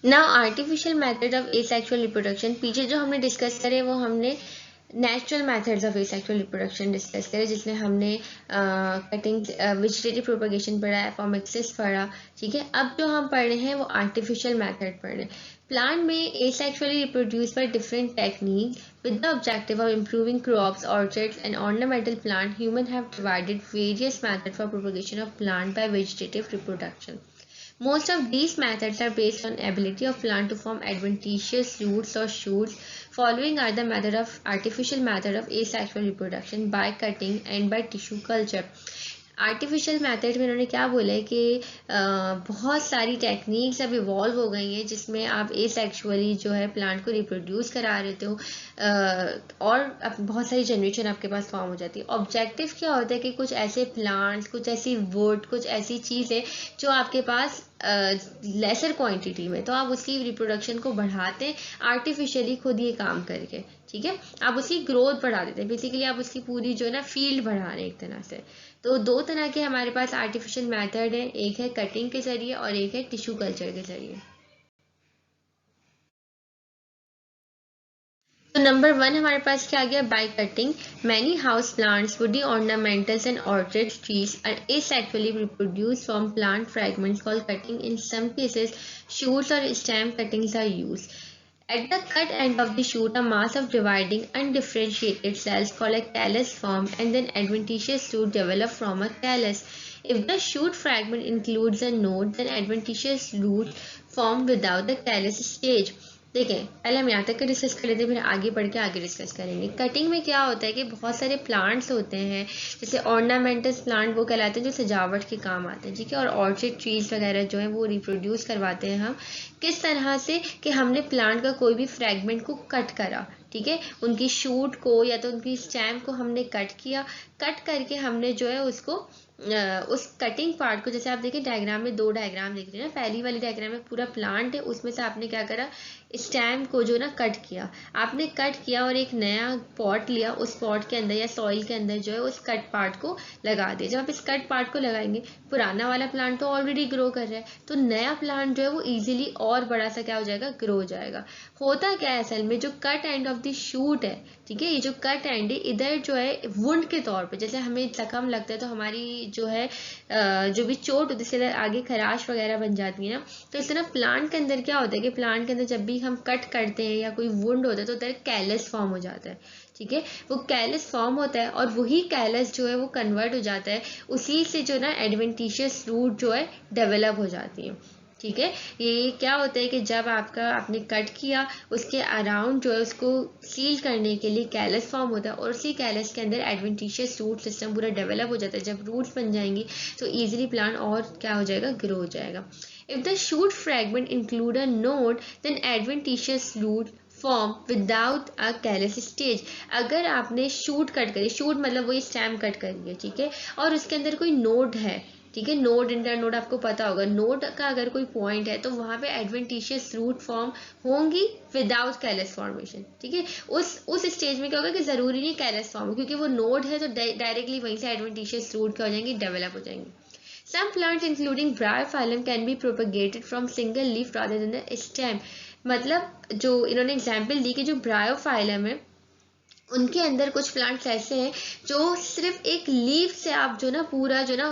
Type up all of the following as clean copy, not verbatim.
Now artificial method of asexual reproduction, पीछे जो हमने डिस्कस करे वो हमने natural methods of asexual reproduction discuss करे, जिसमें हमने कटिंग वेजिटेटिव प्रोपगेशन पढ़ा, एपोमिक्सिस पढ़ा, ठीक है। अब जो हम पढ़ रहे हैं वो आर्टिफिशियल मेथड पढ़ रहे हैं। प्लांट में asexually reproduce by different technique with the objective of improving crops, orchards, and ornamental plant. Humans have provided various methods for propagation of plant by vegetative reproduction. Most of these methods are based on ability of plant to form adventitious roots or shoots. Following are the method of artificial method of asexual reproduction by cutting and by tissue culture. Artificial method में उन्होंने क्या बोला है कि बहुत सारी techniques अब evolve हो गई हैं, जिसमें आप एसेक्सुअली जो है प्लांट को रिप्रोड्यूस करा रहे हो, और बहुत सारी जनरेशन आपके पास फॉर्म हो जाती है। ऑब्जेक्टिव क्या होता है कि कुछ ऐसे प्लांट्स, कुछ ऐसी वुड, कुछ ऐसी चीज़ें जो आपके पास लेसर क्वांटिटी में, तो आप उसकी रिप्रोडक्शन को बढ़ाते हैं आर्टिफिशियली खुद ये काम करके, ठीक है। आप उसकी ग्रोथ बढ़ा देते हैं, बेसिकली आप उसकी पूरी जो है ना फील्ड बढ़ा रहे हैं एक तरह से। तो दो तरह के हमारे पास आर्टिफिशियल मेथड है, एक है कटिंग के जरिए और एक है टिश्यू कल्चर के जरिए। तो नंबर 1 हमारे पास क्या आ गया, by cutting. Many house plants, woody ornamentals and orchid trees are asexually reproduced from plant fragments called cutting. In some cases, shoots or stem cuttings are used. At the cut end of the shoot, a mass of dividing undifferentiated cells called a callus form, and then adventitious root develop from a callus. If the shoot fragment includes a node, then adventitious root form without the callus stage. देखें, पहले हम यहाँ तक discuss कर लेते हैं, फिर आगे बढ़ के आगे डिस्कस करेंगे। कटिंग में क्या होता है कि बहुत सारे प्लांट्स होते हैं, जैसे ऑर्नामेंटल प्लांट वो कहलाते हैं जो सजावट के काम आते हैं, ठीक है। और ऑर्चिड ट्रीज वगैरह जो है वो रिप्रोड्यूस करवाते हैं हम किस तरह से कि हमने प्लांट का कोई भी फ्रेगमेंट को कट करा, ठीक है। उनकी शूट को या तो उनकी स्टेम को हमने कट किया, कट करके हमने जो है उसको उस कटिंग पार्ट को, जैसे आप देखिए डायग्राम में 2 डायग्राम देख रहे हैं ना, पहली वाली डायग्राम में पूरा प्लांट है, उसमें से आपने क्या करा, स्टेम को जो ना कट किया, आपने कट किया और एक नया पॉट लिया, उस पॉट के अंदर या सॉइल के अंदर जो है उस कट पार्ट को लगा दिया। जब आप इस कट पार्ट को लगाएंगे, पुराना वाला प्लांट तो ऑलरेडी ग्रो कर रहा है, तो नया प्लांट जो है वो इजीली और बड़ा सा क्या हो जाएगा, ग्रो हो जाएगा। होता क्या है असल में, जो cut end of the shoot है, ठीक है, ये जो कट एंड है इधर जो है वुंड के तौर पे, जैसे हमें जख्म लगता है तो हमारी जो है जो भी चोट होती है आगे खराश वगैरह बन जाती है ना, तो इस तरह प्लांट के अंदर क्या होता है कि प्लांट के अंदर जब भी हम कट करते हैं या कोई वुंड होता है तो उधर कैलस फॉर्म हो जाता है, ठीक है। वो कैलस फॉर्म होता है और वही कैलस जो है वो कन्वर्ट हो जाता है, उसी से जो ना एडवेंटिशियस रूट जो है डेवलप हो जाती है, ठीक है। ये क्या होता है कि जब आपने कट किया, उसके अराउंड जो है उसको सील करने के लिए कैलस फॉर्म होता है, और उसी कैलस के अंदर एडवेंटिशियस रूट सिस्टम पूरा डेवलप हो जाता है। जब रूट्स बन जाएंगी तो ईजिली प्लांट और क्या हो जाएगा, ग्रो हो जाएगा। If the shoot fragment include a node, then adventitious root form without a callus stage. अगर आपने शूट कट करी, शूट मतलब वही स्टेम कट करी है, ठीक है, और उसके अंदर कोई नोड है, ठीक है, नोड इंटर नोड आपको पता होगा, नोड का अगर कोई पॉइंट है तो वहां पे एडवेंटिशियस रूट फॉर्म होंगी विदाउट कैलस फॉर्मेशन, ठीक है। उस स्टेज में क्या होगा कि जरूरी नहीं कैलस फॉर्म, क्योंकि वो नोड है तो डायरेक्टली वहीं से एडवेंटिशियस रूट क्या हो जाएंगे, डेवलप हो जाएंगे। Some plants including Bryophyllum can be propagated from single leaf rather than the stem. मतलब जो इन्होंने एग्जाम्पल दी कि जो ब्रायोफाइलम है उनके अंदर कुछ प्लांट्स ऐसे हैं जो सिर्फ एक लीफ से आप जो ना पूरा जो ना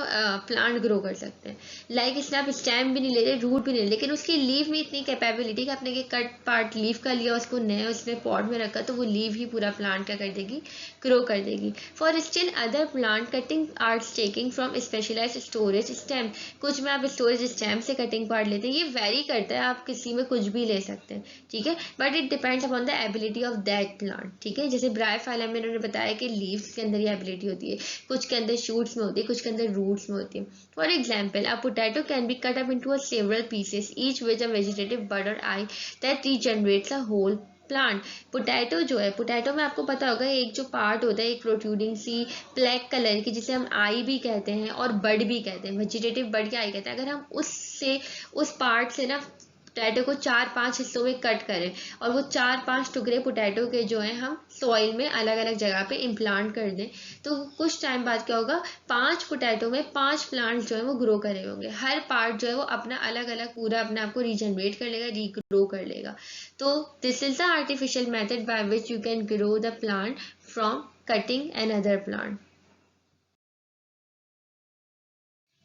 प्लांट ग्रो कर सकते हैं। लाइक इसमें आप स्टेम भी नहीं ले रहे, रूट भी नहीं ले, लेकिन उसकी लीफ में इतनी कैपेबिलिटी कि आपने के कट पार्ट लीफ का लिया, उसको नए उसमें पॉट में रखा, तो वो लीफ ही पूरा प्लांट क्या कर देगी, ग्रो कर देगी। For still other plant cutting are taking from specialised storage stem. कुछ में आप स्टोरेज स्टेम से कटिंग पार्ट लेते हैं, ये वेरी करता है, आप किसी में कुछ भी ले सकते हैं, ठीक है, but it depends upon the ability of that plant, ठीक है। जैसे ब्रायोफाइलम में उन्होंने बताया कि लीव्स के अंदर ये एबिलिटी होती है, कुछ के अंदर शूट्स में होती है, कुछ के अंदर रूट्स में होती है। For example, a potato can be cut up into several pieces each with a vegetative bud और eye that regenerates a whole plant. Potato जो है, पोटैटो में आपको पता होगा एक जो पार्ट होता है, एक प्रोट्रूडिंग सी ब्लैक कलर की, जिसे हम आई भी कहते हैं और बड भी कहते हैं, वेजिटेटिव बड क्या आई कहते हैं। अगर हम उससे उस पार्ट से ना पोटैटो को 4-5 हिस्सों में कट करें और वो 4-5 टुकड़े पोटैटो के जो है हम सॉइल में अलग अलग जगह पे इम्प्लांट कर दें, तो कुछ टाइम बाद क्या होगा, 5 पोटैटो में 5 प्लांट जो है वो ग्रो करे होंगे। हर पार्ट जो है वो अपना अलग अलग पूरा अपने आप को रीजनरेट कर लेगा, रीग्रो कर लेगा। तो this is the artificial method by which you can grow the plant from cutting another plant.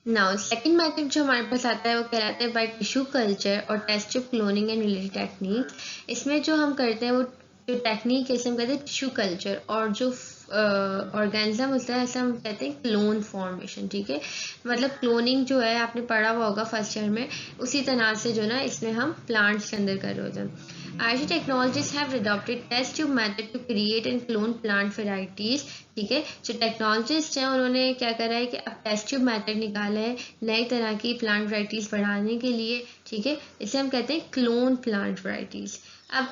Now second method जो हमारे पास आता है वो कहलाता है बाय टिश्यू कल्चर और test tube cloning and related technique. इसमें जो हम करते हैं वो जो टेक्निक है इसे हम कहते हैं टिश्यू कल्चर, और जो ऑर्गेनिज्म होता है ऐसा हम कहते हैं क्लोन फॉर्मेशन। ठीक है, मतलब क्लोनिंग जो है आपने पढ़ा हुआ होगा फर्स्ट ईयर में, उसी तरह से जो ना इसमें हम प्लांट्स के अंदर कर रहे होते हैं। IoT technologists have adopted test tube method to create and clone plant varieties। ठीक है, जो टेक्नोलॉजिस्ट हैं उन्होंने क्या करा है कि अब टेस्ट ट्यूब मेथड निकाला है नई तरह की प्लांट वैरायटीज बढ़ाने के लिए। ठीक है, इसे हम कहते हैं क्लोन प्लांट वैरायटीज। अब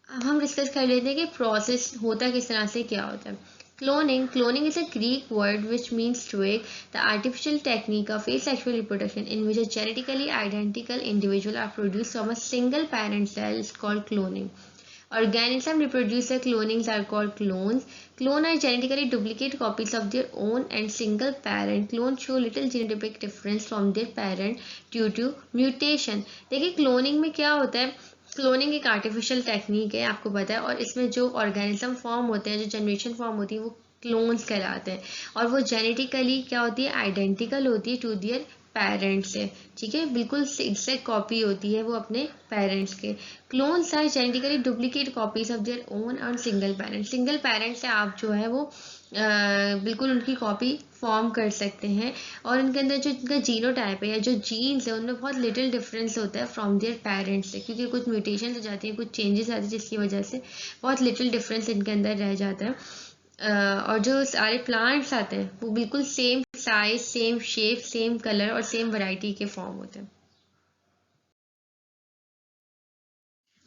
हम डिस्कस कर लेते हैं कि प्रोसेस होता किस तरह से, क्या होता है। Cloning is a Greek word which means twig, the artificial technique of asexual reproduction in which a genetically identical individual are produced from a single parent cell is called cloning. Organisms reproduce their clonings are called clones. Clones are genetically duplicate copies of their own and single parent. Clones show little genotypic difference from their parent due to mutation. देखिए cloning में क्या होता है, cloning एक artificial technique है, आपको पता है, और इसमें जो ऑर्गेनिज्म फॉर्म होते हैं, जो जनरेशन फॉर्म होती है, वो क्लोन्स कहलाते हैं, और वो जेनेटिकली क्या होती है, आइडेंटिकल होती है टू दियर पेरेंट्स से। ठीक है, बिल्कुल एग्जैक्ट कॉपी होती है वो अपने पेरेंट्स के। Clones are genetically duplicate copies of their own और सिंगल पेरेंट। सिंगल पेरेंट से आप जो है वो बिल्कुल उनकी कॉपी फॉर्म कर सकते हैं, और उनके अंदर जो उनका जीनोटाइप है या जो जीन्स है उनमें बहुत लिटिल डिफरेंस होता है फ्रॉम देयर पेरेंट्स से, क्योंकि कुछ म्यूटेशन हो जाती हैं, कुछ चेंजेस आते हैं, जिसकी वजह से बहुत लिटिल डिफरेंस इनके अंदर रह जाता है। और जो सारे प्लांट्स आते हैं वो बिल्कुल same size, same shape, same colour और सेम वैरायटी के फॉर्म होते हैं।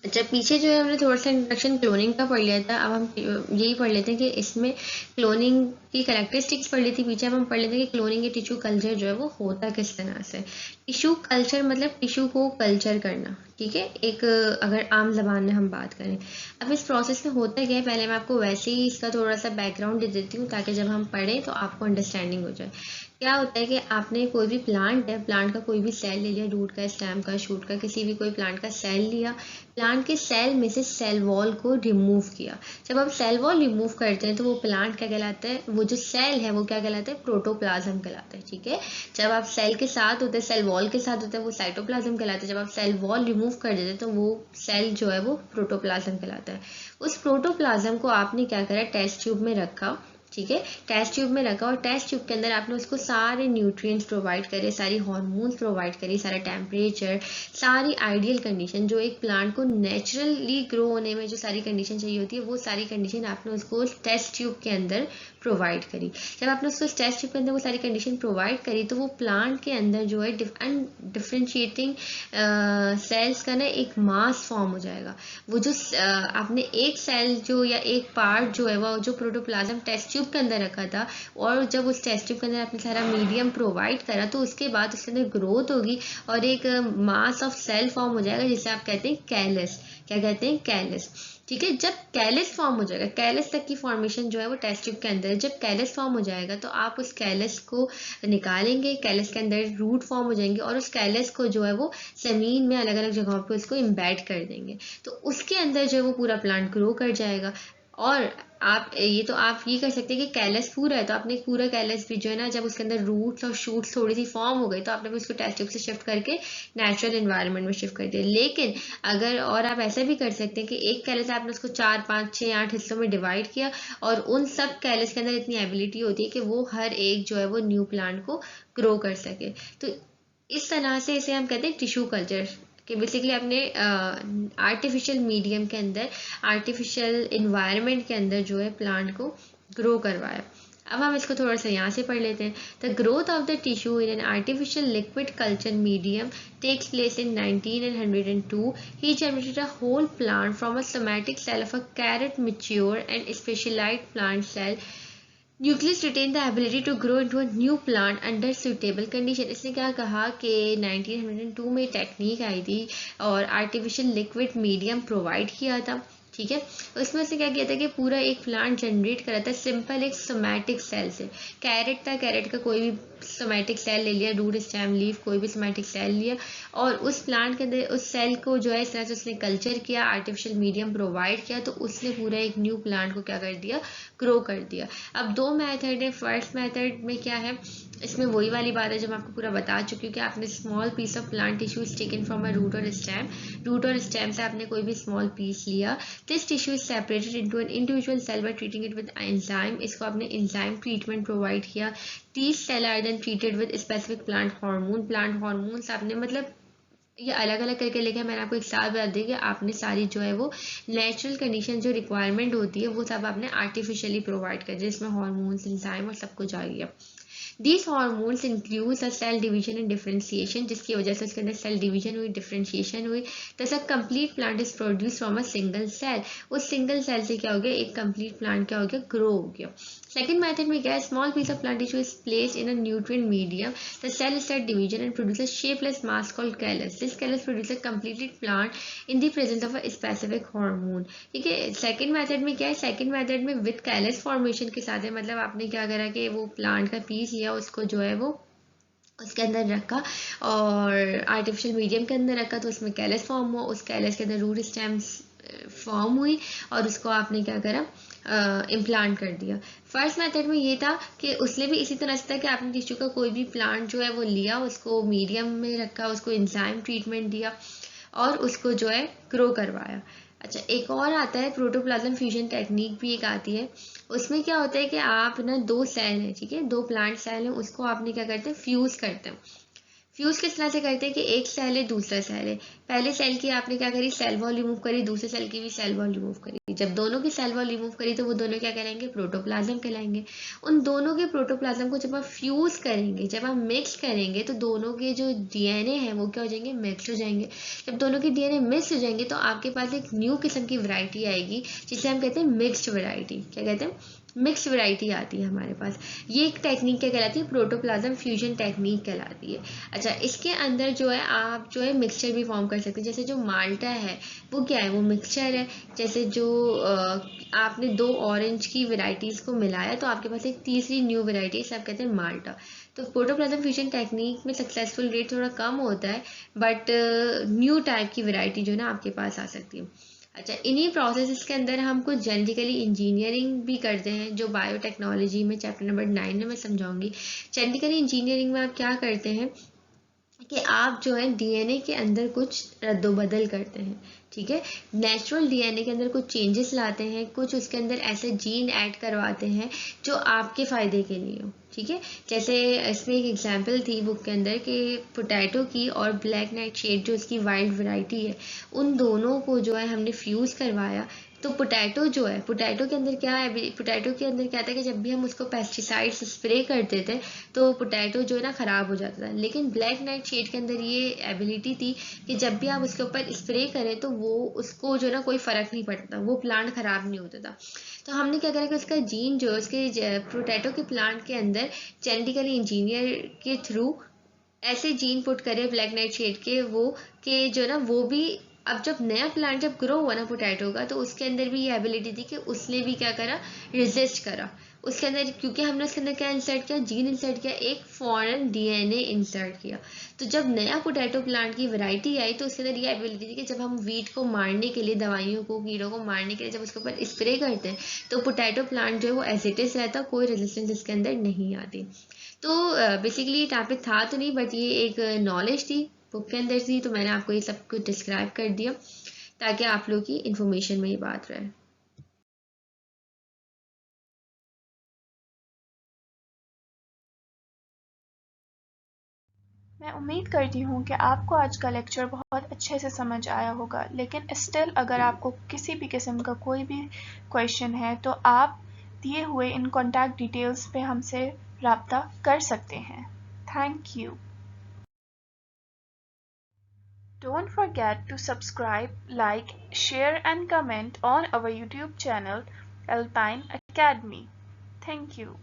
अच्छा, पीछे जो है हमने थोड़ा सा इंट्रोडक्शन क्लोनिंग का पढ़ लिया था, अब हम यही पढ़ लेते हैं कि इसमें क्लोनिंग की कैरेक्टरिस्टिक्स पढ़ ली थी पीछे। अब हम पढ़ लेते हैं कि क्लोनिंग या टिश्यू कल्चर जो है वो होता किस तरह से। टिश्यू कल्चर मतलब टिश्यू को कल्चर करना। ठीक है, एक अगर आम जबान में हम बात करें, अब इस प्रोसेस में होता क्या है, पहले मैं आपको वैसे ही इसका थोड़ा सा बैकग्राउंड दे देती हूँ ताकि जब हम पढ़ें तो आपको अंडरस्टैंडिंग हो जाए। क्या होता है कि आपने कोई भी प्लांट है, प्लांट का कोई भी सेल ले लिया, रूट का, स्टेम का, शूट का, किसी भी कोई प्लांट का सेल लिया, प्लांट के सेल में से सेल वॉल को रिमूव किया। जब आप सेल वॉल रिमूव करते हैं तो वो प्लांट क्या कहलाता है, वो जो सेल है वो क्या कहलाता है, प्रोटोप्लाज्म कहलाता है। ठीक है, जब आप सेल के साथ होते हैं, सेल वॉल के साथ होता है, वो साइटोप्लाज्म कहलाता है। जब आप सेल वॉल रिमूव कर देते हैं तो वो सेल जो है वो प्रोटोप्लाज्म कहलाता है। उस प्रोटोप्लाज्म को आपने क्या करा, टेस्ट ट्यूब में रखा। ठीक है, टेस्ट ट्यूब में रखा, और टेस्ट ट्यूब के अंदर आपने उसको सारे न्यूट्रिएंट्स प्रोवाइड करे, सारी हार्मोन्स प्रोवाइड करी, सारा टेम्परेचर, सारी आइडियल कंडीशन जो एक प्लांट को नेचुरली ग्रो होने में जो सारी कंडीशन चाहिए होती है, वो सारी कंडीशन आपने उसको टेस्ट ट्यूब के अंदर प्रोवाइड करी। जब आपने उसको टेस्ट ट्यूब के अंदर वो सारी कंडीशन प्रोवाइड करी तो वो प्लांट के अंदर जो है डिफरेंशिएटिंग सेल्स का ना एक मास फॉर्म हो जाएगा। वो जो आपने एक सेल जो या एक पार्ट जो है वो जो प्रोटोप्लाज्म टेस्ट ट्यूब के अंदर रखा था, और जब उस टेस्ट ट्यूब के अंदर आपने सारा मीडियम प्रोवाइड करा तो उसके बाद उसके अंदर ग्रोथ होगी और एक मास ऑफ सेल फॉर्म हो जाएगा, जिसे आप कहते हैं कैलस। क्या कहते हैं, कैलस। ठीक है, जब कैलस फॉर्म हो जाएगा, कैलस तक की फॉर्मेशन जो है वो टेस्ट ट्यूब के अंदर है। जब कैलस फॉर्म हो जाएगा तो आप उस कैलस को निकालेंगे, कैलस के अंदर रूट फॉर्म हो जाएंगे, और उस कैलस को जो है वो जमीन में अलग अलग जगहों पे उसको इम्बेड कर देंगे, तो उसके अंदर जो है वो पूरा प्लांट ग्रो कर जाएगा। और आप ये कर सकते हैं कि कैलस पूरा है तो आपने पूरा कैलस भी जो है ना, जब उसके अंदर रूट्स और शूट्स थोड़ी सी फॉर्म हो गई तो आपने भी उसको टेस्ट ट्यूब से शिफ्ट करके नेचुरल एनवायरनमेंट में शिफ्ट कर दिया। लेकिन अगर, और आप ऐसा भी कर सकते हैं कि एक कैलस आपने उसको 4, 5, 6, 8 हिस्सों में डिवाइड किया, और उन सब कैलस के अंदर इतनी एबिलिटी होती है कि वो हर एक जो है वो न्यू प्लांट को ग्रो कर सके। तो इस तरह से इसे हम कहते हैं टिश्यू कल्चर, कि बेसिकली आपने आर्टिफिशियल मीडियम के अंदर, आर्टिफिशियल इन्वायरमेंट के अंदर जो है प्लांट को ग्रो करवाया। अब हम इसको थोड़ा सा यहाँ से पढ़ लेते हैं। The growth of the tissue in an artificial liquid culture medium takes place in 1902. He generated a whole plant from a somatic cell of a carrot mature and specialized plant cell nucleus retain the ability to grow into a new plant under suitable condition. इसने क्या कहा कि 1902 में technique आई थी और artificial liquid medium provide किया था, ठीक है। उसमें उसने क्या किया था कि पूरा एक प्लांट जनरेट करा था सिंपल एक सोमैटिक सेल से। कैरेट था, कैरेट का कोई भी सोमैटिक सेल ले लिया, रूट स्टेम लीफ कोई भी सोमैटिक सेल लिया, और उस प्लांट के अंदर उस सेल को जो है इस तरह से उसने कल्चर किया, आर्टिफिशियल मीडियम प्रोवाइड किया, तो उसने पूरा एक न्यू प्लांट को क्या कर दिया, ग्रो कर दिया। अब दो मेथड है। फर्स्ट मेथड में क्या है, इसमें वही वाली बात है जो मैं आपको पूरा बता चुकी हूँ कि आपने small piece of plant tissue is taken from a root और स्टेम, रूट और स्टेम से आपने कोई भी स्मॉल पीस लिया, this tissue is separated into an individual cell by treating it with enzyme, इसको आपने एंजाइम ट्रीटमेंट प्रोवाइड किया। These cell are then treated with specific plant hormone, plant hormones आपने मतलब ये अलग अलग करके लिखा है, मैंने आपको एक साथ बता दी कि आपने सारी जो है वो नेचुरल कंडीशन जो रिक्वायरमेंट होती है वो सब आपने आर्टिफिशियली प्रोवाइड कर दिया, जिसमें हार्मोन्स एंजाइम और सब कुछ आ गया। These hormones include a cell division and differentiation, जिसकी वजह से उसके अंदर सेल डिवीजन हुई, डिफरेंशिएशन हुई, thus a complete plant is produced from a single cell। उस सिंगल सेल से क्या हो गया, एक कंप्लीट प्लांट क्या हो गया, ग्रो हो गया। सेकेंड मेथड में क्या है, small piece of plant tissue is placed in a nutrient medium, the cell start division and produces shapeless mass called callus, this callus produces completed plant in the presence of a specific hormone, ठीक है। Second method में क्या है, second method में with callus formation के साथ है, मतलब आपने क्या करा कि वो प्लांट का पीस लिया, उसको जो है वो उसके अंदर रखा और आर्टिफिशियल मीडियम के अंदर रखा, तो उसमें कैलस फॉर्म हुआ, उस कैलस के अंदर रूट स्टेम्स फॉर्म हुई और उसको आपने क्या करा, इम्प्लांट कर दिया। फर्स्ट मेथड में ये था कि उसने भी इसी तरह से था कि आपने टिश्यू का कोई भी प्लांट जो है वो लिया, उसको मीडियम में रखा, उसको एंजाइम ट्रीटमेंट दिया और उसको जो है ग्रो करवाया। अच्छा, एक और आता है प्रोटोप्लाज्म फ्यूजन टेक्निक भी एक आती है। उसमें क्या होता है कि आप ना दो सेल हैं, ठीक है, दो प्लांट सेल हैं, उसको आपने क्या करते हैं, फ्यूज करते हैं। फ्यूज किस तरह से करते हैं कि एक सेल है, दूसरा सेल है, पहले सेल की आपने क्या करी, सेल वॉल रिमूव करी, दूसरे सेल की भी सेल वॉल रिमूव करी। जब दोनों की सेल वॉल रिमूव करी तो वो दोनों क्या कहलाएंगे, प्रोटोप्लाज्म कहलाएंगे। उन दोनों के प्रोटोप्लाज्म को जब आप फ्यूज करेंगे, जब आप मिक्स करेंगे, तो दोनों के जो डीएनए हैं वो क्या हो जाएंगे, मिक्स हो जाएंगे। जब दोनों के डीएनए मिक्स हो जाएंगे तो आपके पास एक न्यू किस्म की वैरायटी आएगी, जिसे हम कहते हैं मिक्स्ड वैरायटी। क्या कहते हैं, मिक्स वैरायटी आती है हमारे पास। ये एक टेक्निक क्या कहलाती है, प्रोटोप्लाज्म फ्यूजन टेक्निक कहलाती है। अच्छा, इसके अंदर जो है आप जो है मिक्सचर भी फॉर्म कर सकते हैं, जैसे जो माल्टा है वो क्या है, वो मिक्सचर है। जैसे जो आपने दो ऑरेंज की वेराइटीज़ को मिलाया तो आपके पास एक तीसरी न्यू वेराइटी, सब कहते हैं माल्टा। तो प्रोटोप्लाज्म फ्यूजन टेक्निक में सक्सेसफुल रेट थोड़ा कम होता है, बट न्यू टाइप की वेराइटी जो है ना आपके पास आ सकती है। अच्छा, इन्हीं प्रोसेस के अंदर हम कुछ जेनेटिकली इंजीनियरिंग भी करते हैं, जो बायोटेक्नोलॉजी में चैप्टर नंबर 9 में मैं समझाऊंगी। जेनेटिकली इंजीनियरिंग में आप क्या करते हैं कि आप जो है डीएनए के अंदर कुछ रद्दोबदल करते हैं, ठीक है। नेचुरल डीएनए के अंदर कुछ चेंजेस लाते हैं, कुछ उसके अंदर ऐसे जीन ऐड करवाते हैं जो आपके फ़ायदे के लिए हो, ठीक है। जैसे इसमें एक एग्जांपल थी बुक के अंदर कि पोटैटो की और ब्लैक नाइट शेड जो उसकी वाइल्ड वैरायटी है, उन दोनों को जो है हमने फ्यूज़ करवाया। तो पोटैटो जो है, पोटैटो के अंदर क्या है, पोटैटो के अंदर क्या था कि जब भी हम उसको पेस्टिसाइड्स स्प्रे करते थे तो पोटैटो जो है ना ख़राब हो जाता था, लेकिन ब्लैक नाइट शेड के अंदर ये एबिलिटी थी कि जब भी आप उसके ऊपर स्प्रे करें तो वो उसको जो है ना कोई फ़र्क नहीं पड़ता, वो प्लांट ख़राब नहीं होता था। तो हमने क्या करा कि उसका जीन जो है उसके पोटैटो के प्लांट के अंदर जेनेटिकली इंजीनियर के थ्रू ऐसे जीन पुट करे ब्लैक नाइट शेड के, वो कि जो ना वो भी, अब जब नया प्लांट जब ग्रो हुआ ना पोटैटो का, तो उसके अंदर भी ये एबिलिटी थी कि उसने भी क्या करा, रेजिस्ट करा उसके अंदर, क्योंकि हमने उसके अंदर क्या इंसर्ट किया, जीन इंसर्ट किया, एक फॉरेन डीएनए इंसर्ट किया। तो जब नया पोटैटो प्लांट की वैरायटी आई तो उसके अंदर ये एबिलिटी थी कि जब हम वीट को मारने के लिए, दवाइयों को, कीड़ों को मारने के लिए जब उसके ऊपर स्प्रे करते हैं तो पोटैटो प्लांट जो है वो एज इट इज रहता, कोई रेजिस्टेंस इसके अंदर नहीं आती। तो बेसिकली ये टॉपिक था तो नहीं, बट ये एक नॉलेज थी बुक के अंदर थी, तो मैंने आपको ये सब कुछ डिस्क्राइब कर दिया ताकि आप लोग की इन्फॉर्मेशन में ये बात रहे। मैं उम्मीद करती हूँ कि आपको आज का लेक्चर बहुत अच्छे से समझ आया होगा, लेकिन स्टिल अगर आपको किसी भी किस्म का कोई भी क्वेश्चन है तो आप दिए हुए इन कॉन्टैक्ट डिटेल्स पे हमसे राब्ता कर सकते हैं। Thank you. Don't forget to subscribe, like, share and comment on our YouTube channel Alpine Academy. Thank you.